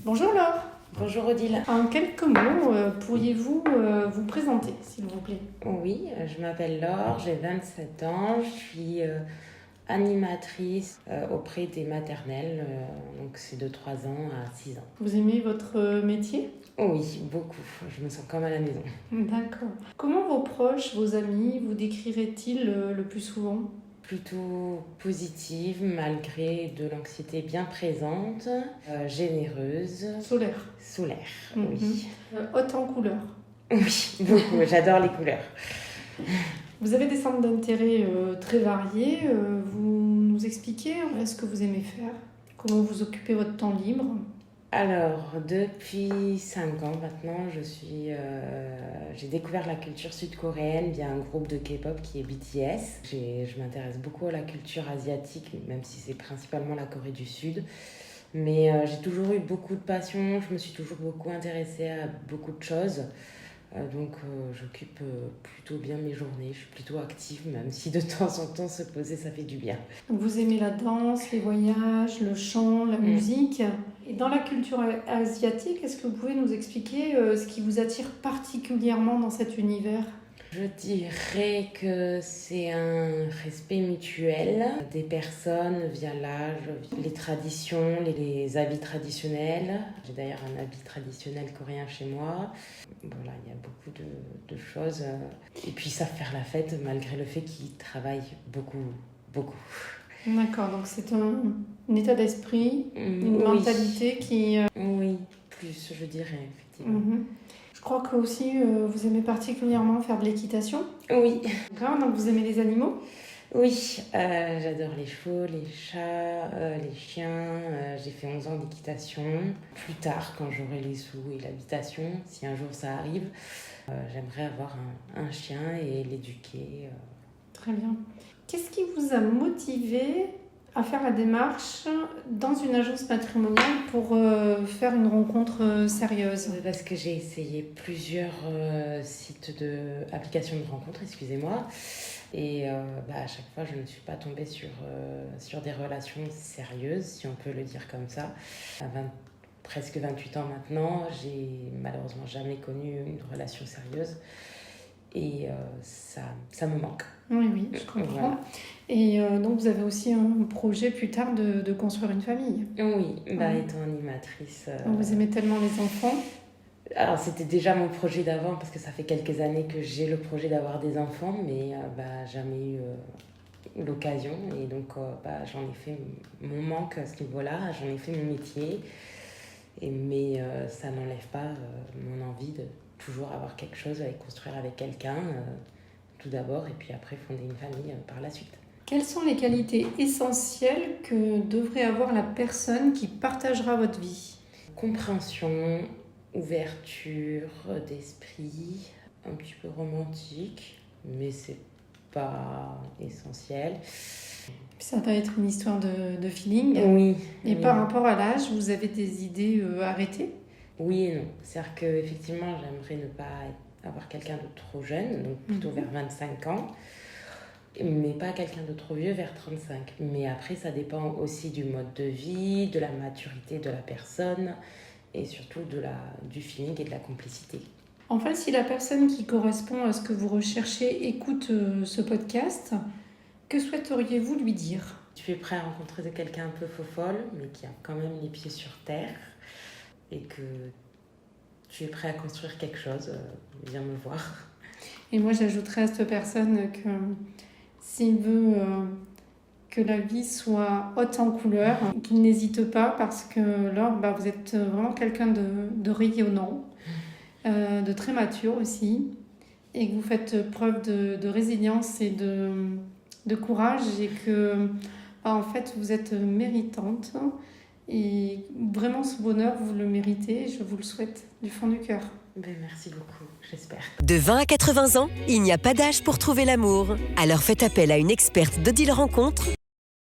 Bonjour Laure. Bonjour Odile. En quelques mots, pourriez-vous vous présenter, s'il vous plaît? Oui, je m'appelle Laure, j'ai 27 ans, je suis animatrice auprès des maternelles, donc c'est de 3 ans à 6 ans. Vous aimez votre métier? Oui, beaucoup, je me sens comme à la maison. D'accord. Comment vos proches, vos amis vous décriraient-ils le plus souvent? Plutôt positive malgré de l'anxiété bien présente, généreuse, Solaire. oui. Haute en couleur. Oui, beaucoup, j'adore les couleurs. Vous avez des centres d'intérêt très variés. Vous nous expliquez ce que vous aimez faire? Comment vous occupez votre temps libre? Alors, depuis 5 ans maintenant, j'ai découvert la culture sud-coréenne via un groupe de K-pop qui est BTS. Je m'intéresse beaucoup à la culture asiatique, même si c'est principalement la Corée du Sud. Mais j'ai toujours eu beaucoup de passion, je me suis toujours beaucoup intéressée à beaucoup de choses. Donc j'occupe plutôt bien mes journées, je suis plutôt active, même si de temps en temps se poser, ça fait du bien. Donc vous aimez la danse, les voyages, le chant, la musique. Et dans la culture asiatique, est-ce que vous pouvez nous expliquer ce qui vous attire particulièrement dans cet univers? Je dirais que c'est un respect mutuel des personnes via l'âge, les traditions, les habits traditionnels. J'ai d'ailleurs un habit traditionnel coréen chez moi. Voilà, il y a beaucoup de choses. Et puis ils savent faire la fête malgré le fait qu'ils travaillent beaucoup, beaucoup. D'accord, donc c'est un état d'esprit, une mentalité qui... Oui, plus je dirais, effectivement. Je crois que aussi vous aimez particulièrement faire de l'équitation. Oui. D'accord, donc vous aimez les animaux? Oui, j'adore les chevaux, les chats, les chiens. J'ai fait 11 ans d'équitation. Plus tard, quand j'aurai les sous et l'habitation, si un jour ça arrive, j'aimerais avoir un chien et l'éduquer. Très bien. Qu'est-ce qui vous a motivé à faire la démarche dans une agence matrimoniale pour faire une rencontre sérieuse? Parce que j'ai essayé plusieurs sites applications de rencontres, excusez-moi. Et à chaque fois, je ne suis pas tombée sur des relations sérieuses, si on peut le dire comme ça. À presque 28 ans maintenant, j'ai malheureusement jamais connu une relation sérieuse. Et ça me manque. Oui, je comprends. Voilà. Et donc, vous avez aussi un projet plus tard de construire une famille. Oui, étant animatrice. Vous aimez tellement les enfants? Alors, c'était déjà mon projet d'avant, parce que ça fait quelques années que j'ai le projet d'avoir des enfants, mais jamais eu l'occasion. Et donc, j'en ai fait mon manque à ce niveau-là, j'en ai fait mon métier. Mais ça n'enlève pas mon envie de toujours avoir quelque chose à construire avec quelqu'un, tout d'abord, et puis après fonder une famille par la suite. Quelles sont les qualités essentielles que devrait avoir la personne qui partagera votre vie? Compréhension, ouverture d'esprit, un petit peu romantique, mais c'est pas essentiel. Ça va être une histoire de feeling. Oui. Et par rapport à l'âge, vous avez des idées arrêtées? Oui et non. C'est-à-dire qu'effectivement, j'aimerais ne pas avoir quelqu'un de trop jeune, donc plutôt vers 25 ans, mais pas quelqu'un de trop vieux vers 35. Mais après, ça dépend aussi du mode de vie, de la maturité de la personne et surtout du feeling et de la complicité. En fait, si la personne qui correspond à ce que vous recherchez écoute ce podcast, que souhaiteriez-vous lui dire? Tu es prêt à rencontrer quelqu'un un peu faux-folle, mais qui a quand même les pieds sur terre, et que tu es prêt à construire quelque chose, viens me voir. Et moi, j'ajouterais à cette personne que s'il veut que la vie soit haute en couleurs, qu'il n'hésite pas, parce que là, vous êtes vraiment quelqu'un de rayonnant, de très mature aussi, et que vous faites preuve de résilience et de courage, et que en fait, vous êtes méritante. Et vraiment, ce bonheur, vous le méritez. Je vous le souhaite du fond du cœur. Merci beaucoup, j'espère. De 20 à 80 ans, il n'y a pas d'âge pour trouver l'amour. Alors faites appel à une experte d'Odile Rencontre